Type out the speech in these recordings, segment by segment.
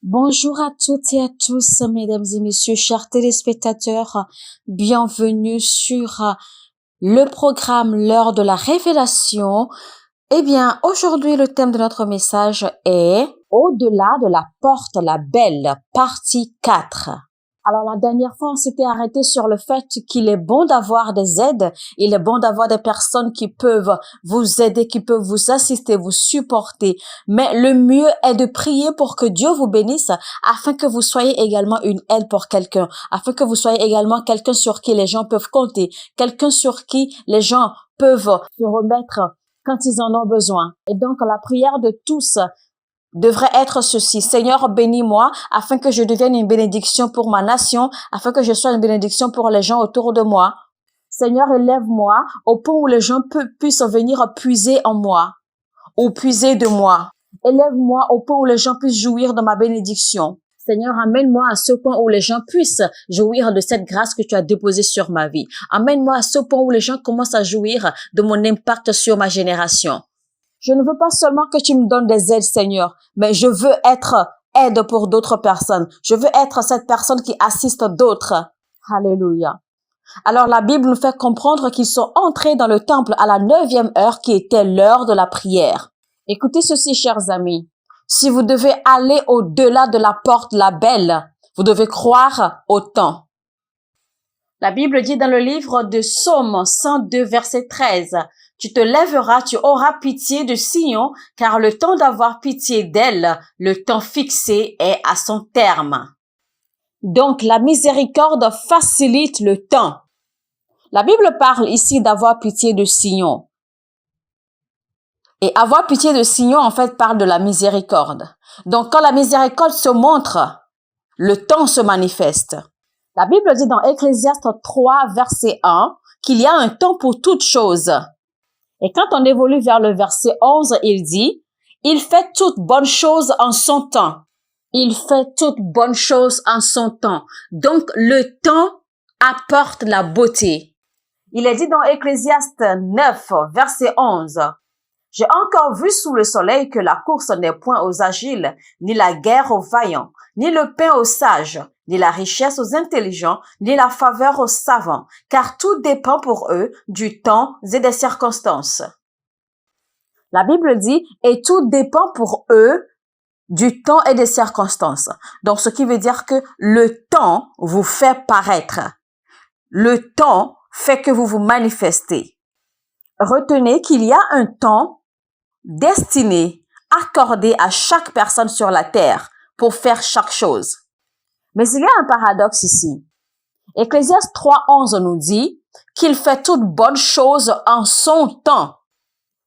Bonjour à toutes et à tous, mesdames et messieurs, chers téléspectateurs. Bienvenue sur le programme L'heure de la révélation. Eh bien, aujourd'hui, le thème de notre message est Au-delà de la porte, la belle, partie 4. Alors, la dernière fois, on s'était arrêté sur le fait qu'il est bon d'avoir des aides. Il est bon d'avoir des personnes qui peuvent vous aider, qui peuvent vous assister, vous supporter. Mais le mieux est de prier pour que Dieu vous bénisse afin que vous soyez également une aide pour quelqu'un, afin que vous soyez également quelqu'un sur qui les gens peuvent compter, quelqu'un sur qui les gens peuvent se remettre quand ils en ont besoin. Et donc, la prière de tous devrait être ceci: Seigneur, bénis-moi afin que je devienne une bénédiction pour ma nation, afin que je sois une bénédiction pour les gens autour de moi. Seigneur, élève-moi au point où les gens puissent venir puiser en moi ou puiser de moi. Élève-moi au point où les gens puissent jouir de ma bénédiction. Seigneur, amène-moi à ce point où les gens puissent jouir de cette grâce que tu as déposée sur ma vie. Amène-moi à ce point où les gens commencent à jouir de mon impact sur ma génération. Je ne veux pas seulement que tu me donnes des aides, Seigneur, mais je veux être aide pour d'autres personnes. Je veux être cette personne qui assiste d'autres. Alléluia. Alors la Bible nous fait comprendre qu'ils sont entrés dans le temple à la 9e heure qui était l'heure de la prière. Écoutez ceci, chers amis. Si vous devez aller au-delà de la porte, la belle, vous devez croire au temps. La Bible dit dans le livre de Psaume 102, verset 13, « Tu te lèveras, tu auras pitié de Sion, car le temps d'avoir pitié d'elle, le temps fixé est à son terme. » Donc, la miséricorde facilite le temps. La Bible parle ici d'avoir pitié de Sion. Et avoir pitié de Sion, en fait, parle de la miséricorde. Donc, quand la miséricorde se montre, le temps se manifeste. La Bible dit dans Ecclésiaste 3, verset 1, qu'il y a un temps pour toutes choses. Et quand on évolue vers le verset 11, il dit, « Il fait toute bonne chose en son temps. » Il fait toute bonne chose en son temps. Donc, le temps apporte la beauté. Il est dit dans Ecclésiaste 9, verset 11, « J'ai encore vu sous le soleil que la course n'est point aux agiles, ni la guerre aux vaillants, ni le pain aux sages, ni la richesse aux intelligents, ni la faveur aux savants, car tout dépend pour eux du temps et des circonstances. » La Bible dit, et tout dépend pour eux du temps et des circonstances. Donc, ce qui veut dire que le temps vous fait paraître. Le temps fait que vous vous manifestez. Retenez qu'il y a un temps destiné, accordé à chaque personne sur la terre pour faire chaque chose. Mais il y a un paradoxe ici. Ecclésiaste 3.11 nous dit qu'il fait toute bonne chose en son temps.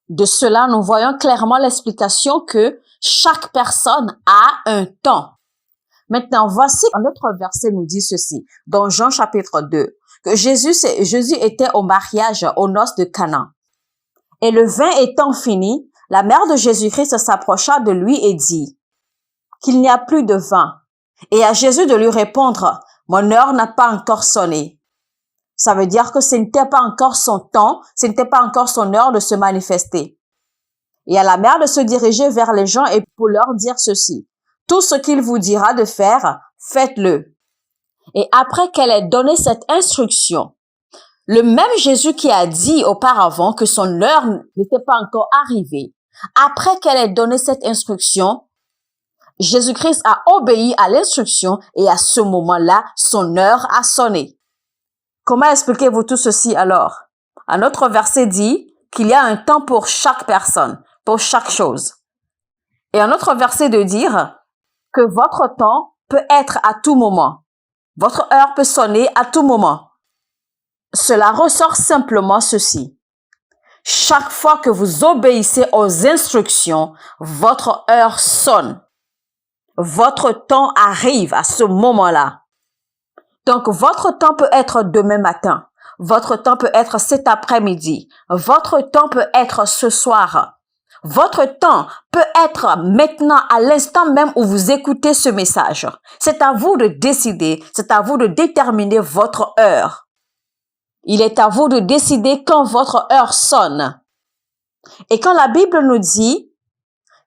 De cela, nous voyons clairement l'explication que chaque personne a un temps. Maintenant, voici un autre verset nous dit ceci, dans Jean chapitre 2, que Jésus était au mariage aux noces de Cana. Et le vin étant fini, la mère de Jésus-Christ s'approcha de lui et dit qu'il n'y a plus de vin. Et à Jésus de lui répondre, « Mon heure n'a pas encore sonné. » Ça veut dire que ce n'était pas encore son temps, ce n'était pas encore son heure de se manifester. Et à la mère de se diriger vers les gens et pour leur dire ceci, « Tout ce qu'il vous dira de faire, faites-le. » Et après qu'elle ait donné cette instruction, le même Jésus qui a dit auparavant que son heure n'était pas encore arrivée, après qu'elle ait donné cette instruction, Jésus-Christ a obéi à l'instruction et à ce moment-là, son heure a sonné. Comment expliquez-vous tout ceci alors? Un autre verset dit qu'il y a un temps pour chaque personne, pour chaque chose. Et un autre verset de dire que votre temps peut être à tout moment. Votre heure peut sonner à tout moment. Cela ressort simplement ceci. Chaque fois que vous obéissez aux instructions, votre heure sonne. Votre temps arrive à ce moment-là. Donc, votre temps peut être demain matin. Votre temps peut être cet après-midi. Votre temps peut être ce soir. Votre temps peut être maintenant, à l'instant même où vous écoutez ce message. C'est à vous de décider. C'est à vous de déterminer votre heure. Il est à vous de décider quand votre heure sonne. Et quand la Bible nous dit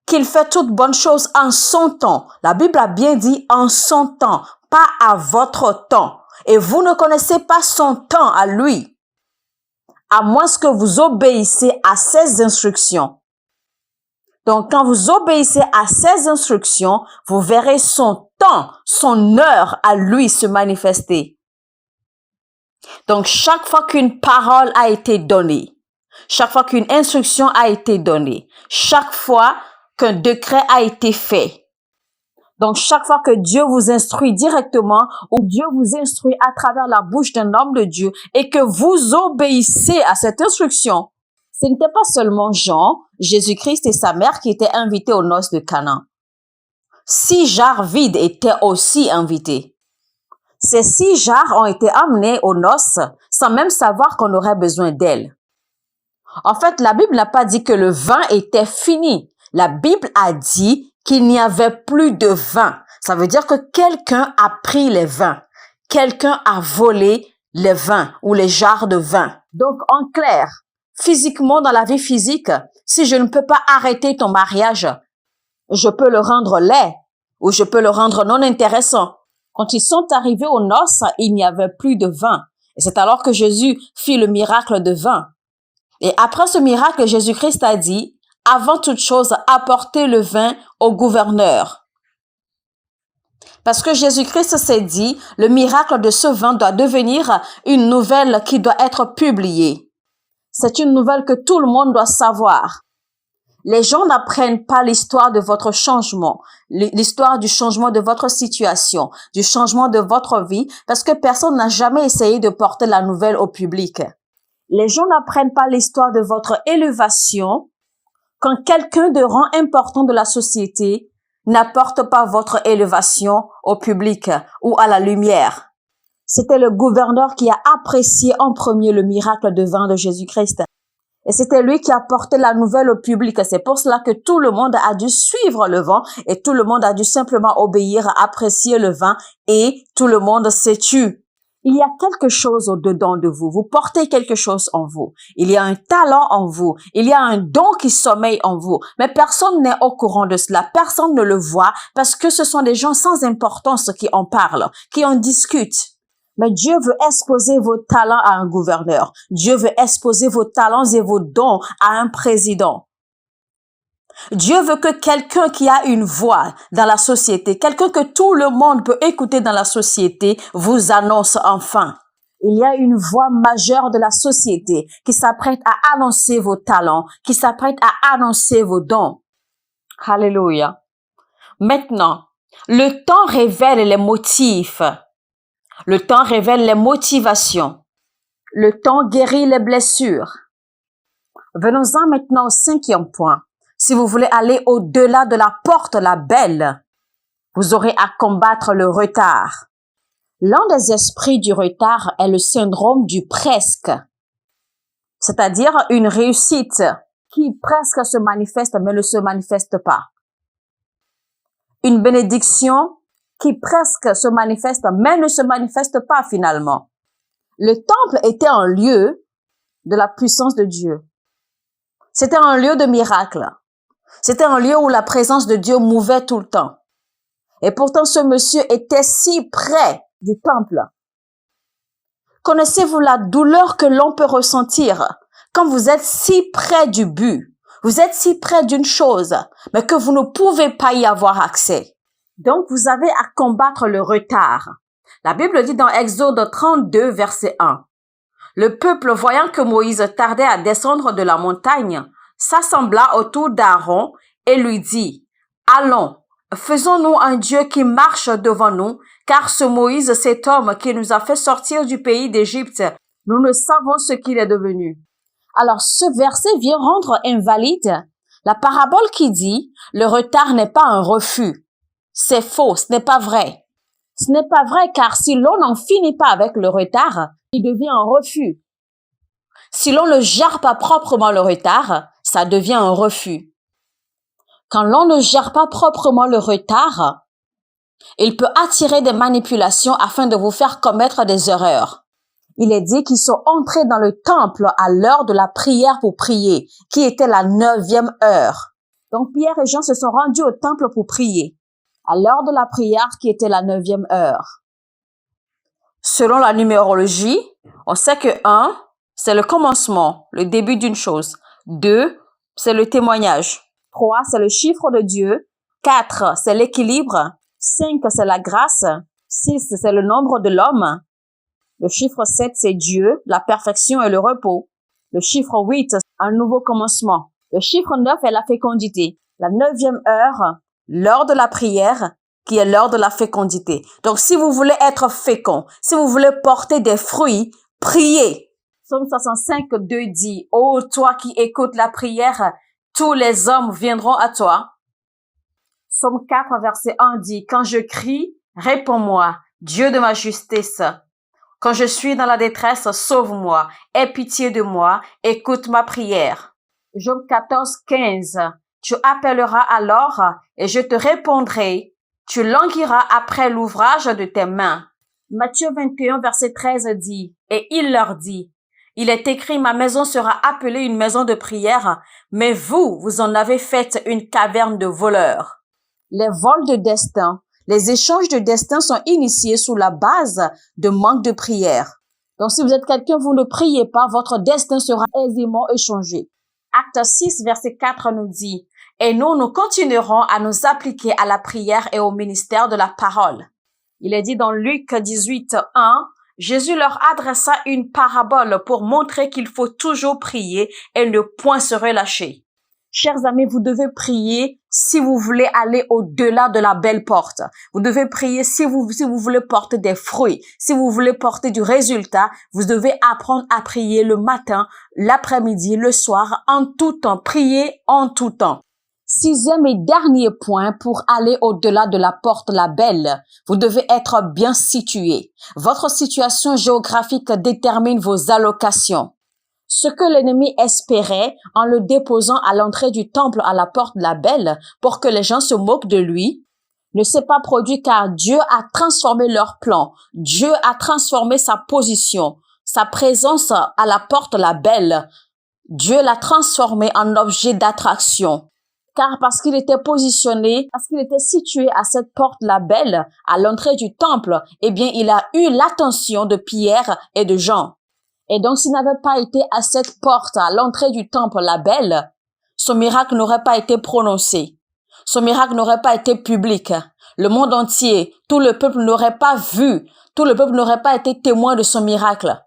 qu'il fait toute bonne chose en son temps. La Bible a bien dit en son temps, pas à votre temps. Et vous ne connaissez pas son temps à lui, à moins que vous obéissez à ses instructions. Donc, quand vous obéissez à ses instructions, vous verrez son temps, son heure à lui se manifester. Donc, chaque fois qu'une parole a été donnée, chaque fois qu'une instruction a été donnée, chaque fois qu'un décret a été fait, donc chaque fois que Dieu vous instruit directement ou Dieu vous instruit à travers la bouche d'un homme de Dieu et que vous obéissez à cette instruction, ce n'était pas seulement Jean, Jésus-Christ et sa mère qui étaient invités aux noces de Cana. 6 jarres vides étaient aussi invités. Ces 6 jarres ont été amenées aux noces sans même savoir qu'on aurait besoin d'elles. En fait, la Bible n'a pas dit que le vin était fini. La Bible a dit qu'il n'y avait plus de vin. Ça veut dire que quelqu'un a pris les vins. Quelqu'un a volé les vins ou les jarres de vin. Donc, en clair, physiquement, dans la vie physique, si je ne peux pas arrêter ton mariage, je peux le rendre laid ou je peux le rendre non intéressant. Quand ils sont arrivés aux noces, il n'y avait plus de vin. Et c'est alors que Jésus fit le miracle de vin. Et après ce miracle, Jésus-Christ a dit, avant toute chose, apportez le vin au gouverneur. Parce que Jésus-Christ s'est dit, le miracle de ce vin doit devenir une nouvelle qui doit être publiée. C'est une nouvelle que tout le monde doit savoir. Les gens n'apprennent pas l'histoire de votre changement, l'histoire du changement de votre situation, du changement de votre vie, parce que personne n'a jamais essayé de porter la nouvelle au public. Les gens n'apprennent pas l'histoire de votre élévation quand quelqu'un de rang important de la société n'apporte pas votre élévation au public ou à la lumière. C'était le gouverneur qui a apprécié en premier le miracle de vin de Jésus-Christ. Et c'était lui qui a porté la nouvelle au public. C'est pour cela que tout le monde a dû suivre le vin et tout le monde a dû simplement obéir, apprécier le vin et tout le monde s'est tu. Il y a quelque chose au-dedans de vous. Vous portez quelque chose en vous. Il y a un talent en vous. Il y a un don qui sommeille en vous. Mais personne n'est au courant de cela. Personne ne le voit parce que ce sont des gens sans importance qui en parlent, qui en discutent. Mais Dieu veut exposer vos talents à un gouverneur. Dieu veut exposer vos talents et vos dons à un président. Dieu veut que quelqu'un qui a une voix dans la société, quelqu'un que tout le monde peut écouter dans la société, vous annonce enfin. Il y a une voix majeure de la société qui s'apprête à annoncer vos talents, qui s'apprête à annoncer vos dons. Alléluia. Maintenant, le temps révèle les motifs. Le temps révèle les motivations. Le temps guérit les blessures. Venons-en maintenant au 5e point. Si vous voulez aller au-delà de la porte la belle, vous aurez à combattre le retard. L'un des esprits du retard est le syndrome du presque, c'est-à-dire une réussite qui presque se manifeste mais ne se manifeste pas. Une bénédiction qui presque se manifeste mais ne se manifeste pas finalement. Le temple était un lieu de la puissance de Dieu. C'était un lieu de miracle. C'était un lieu où la présence de Dieu mouvait tout le temps. Et pourtant, ce monsieur était si près du temple. Connaissez-vous la douleur que l'on peut ressentir quand vous êtes si près du but? Vous êtes si près d'une chose, mais que vous ne pouvez pas y avoir accès. Donc, vous avez à combattre le retard. La Bible dit dans Exode 32, verset 1. Le peuple, voyant que Moïse tardait à descendre de la montagne, s'assembla autour d'Aaron et lui dit, « Allons, faisons-nous un Dieu qui marche devant nous, car ce Moïse, cet homme qui nous a fait sortir du pays d'Égypte, nous ne savons ce qu'il est devenu. » Alors, ce verset vient rendre invalide la parabole qui dit, « Le retard n'est pas un refus. » C'est faux, ce n'est pas vrai. Ce n'est pas vrai car si l'on n'en finit pas avec le retard, il devient un refus. Si l'on ne gère pas proprement le retard, ça devient un refus. Quand l'on ne gère pas proprement le retard, il peut attirer des manipulations afin de vous faire commettre des erreurs. Il est dit qu'ils sont entrés dans le temple à l'heure de la prière pour prier, qui était la 9e heure. Donc, Pierre et Jean se sont rendus au temple pour prier, à l'heure de la prière qui était la 9e heure. Selon la numérologie, on sait que 1, c'est le commencement, le début d'une chose. 2, c'est le témoignage. 3, c'est le chiffre de Dieu. 4, c'est l'équilibre. 5, c'est la grâce. 6, c'est le nombre de l'homme. Le chiffre 7, c'est Dieu, la perfection et le repos. Le chiffre 8, c'est un nouveau commencement. Le chiffre 9 est la fécondité. La 9e heure, l'heure de la prière, qui est l'heure de la fécondité. Donc, si vous voulez être fécond, si vous voulez porter des fruits, priez. Psaume 65, 2 dit, « Ô toi qui écoutes la prière, tous les hommes viendront à toi. » Psaume 4, verset 1 dit, « Quand je crie, réponds-moi, Dieu de ma justice. Quand je suis dans la détresse, sauve-moi, aie pitié de moi, écoute ma prière. » Job 14, 15, « Tu appelleras alors et je te répondrai. Tu languiras après l'ouvrage de tes mains. » Matthieu 21, verset 13 dit, « Et il leur dit, il est écrit, ma maison sera appelée une maison de prière, mais vous, vous en avez fait une caverne de voleurs. » Les vols de destin, les échanges de destin sont initiés sous la base de manque de prière. Donc, si vous êtes quelqu'un, vous ne priez pas, votre destin sera aisément échangé. Acte 6, verset 4 nous dit, « Et nous continuerons à nous appliquer à la prière et au ministère de la parole. » Il est dit dans Luc 18, 1, « Jésus leur adressa une parabole pour montrer qu'il faut toujours prier et ne point se relâcher. » Chers amis, vous devez prier si vous voulez aller au-delà de la belle porte. Vous devez prier si vous voulez porter des fruits, si vous voulez porter du résultat. Vous devez apprendre à prier le matin, l'après-midi, le soir, en tout temps. Priez en tout temps. 6e et dernier point pour aller au-delà de la porte la belle, vous devez être bien situé. Votre situation géographique détermine vos allocations. Ce que l'ennemi espérait en le déposant à l'entrée du temple à la porte de la belle pour que les gens se moquent de lui ne s'est pas produit car Dieu a transformé leur plan. Dieu a transformé sa position, sa présence à la porte de la belle. Dieu l'a transformé en objet d'attraction. Car parce qu'il était positionné, parce qu'il était situé à cette porte la belle, à l'entrée du temple, eh bien, il a eu l'attention de Pierre et de Jean. Et donc, s'il n'avait pas été à cette porte, à l'entrée du temple, la belle, son miracle n'aurait pas été prononcé. Son miracle n'aurait pas été public. Le monde entier, tout le peuple n'aurait pas vu, tout le peuple n'aurait pas été témoin de son miracle.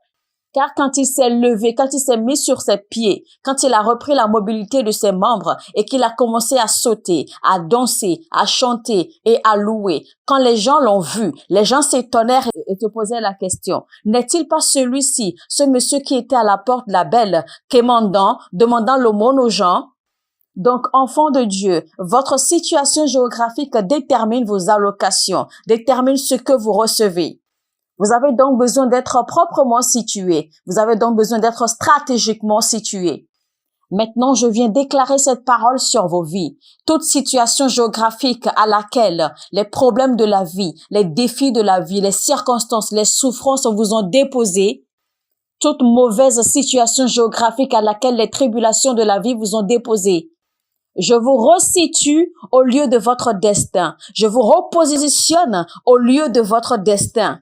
Car quand il s'est levé, quand il s'est mis sur ses pieds, quand il a repris la mobilité de ses membres et qu'il a commencé à sauter, à danser, à chanter et à louer, quand les gens l'ont vu, les gens s'étonnèrent et se posaient la question, n'est-il pas celui-ci, ce monsieur qui était à la porte de la belle, quémandant, demandant l'aumône aux gens? Donc, enfants de Dieu, votre situation géographique détermine vos allocations, détermine ce que vous recevez. Vous avez donc besoin d'être proprement situé. Vous avez donc besoin d'être stratégiquement situé. Maintenant, je viens déclarer cette parole sur vos vies. Toute situation géographique à laquelle les problèmes de la vie, les défis de la vie, les circonstances, les souffrances vous ont déposé, toute mauvaise situation géographique à laquelle les tribulations de la vie vous ont déposé, je vous resitue au lieu de votre destin. Je vous repositionne au lieu de votre destin.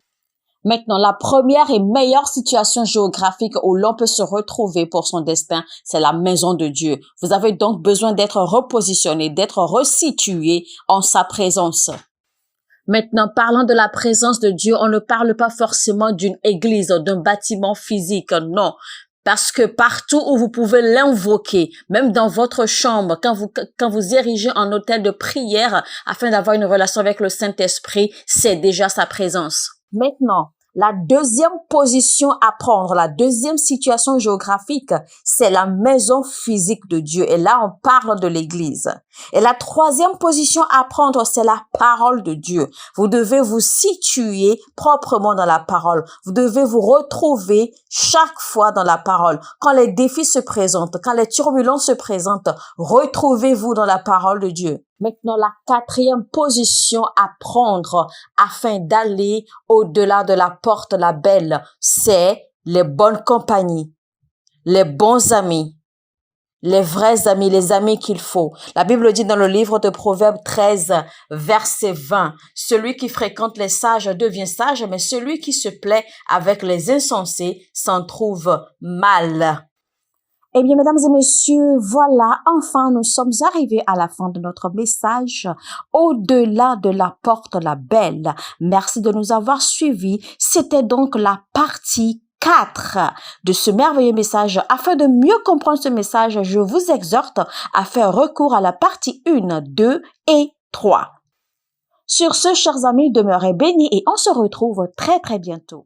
Maintenant, la première et meilleure situation géographique où l'on peut se retrouver pour son destin, c'est la maison de Dieu. Vous avez donc besoin d'être repositionné, d'être resitué en sa présence. Maintenant, parlant de la présence de Dieu, on ne parle pas forcément d'une église, d'un bâtiment physique, non. Parce que partout où vous pouvez l'invoquer, même dans votre chambre, quand vous érigez un hôtel de prière afin d'avoir une relation avec le Saint-Esprit, c'est déjà sa présence. Maintenant, la deuxième position à prendre, la deuxième situation géographique, c'est la maison physique de Dieu. Et là, on parle de l'Église. Et la troisième position à prendre, c'est la parole de Dieu. Vous devez vous situer proprement dans la parole. Vous devez vous retrouver chaque fois dans la parole. Quand les défis se présentent, quand les turbulences se présentent, retrouvez-vous dans la parole de Dieu. Maintenant, la quatrième position à prendre afin d'aller au-delà de la porte la belle, c'est les bonnes compagnies, les bons amis, les vrais amis, les amis qu'il faut. La Bible dit dans le livre de Proverbes 13, verset 20, « Celui qui fréquente les sages devient sage, mais celui qui se plaît avec les insensés s'en trouve mal. » Eh bien, mesdames et messieurs, voilà, enfin, nous sommes arrivés à la fin de notre message. Au-delà de la porte la belle. Merci de nous avoir suivis. C'était donc la partie 4 de ce merveilleux message. Afin de mieux comprendre ce message, je vous exhorte à faire recours à la partie 1, 2 et 3. Sur ce, chers amis, demeurez bénis et on se retrouve très bientôt.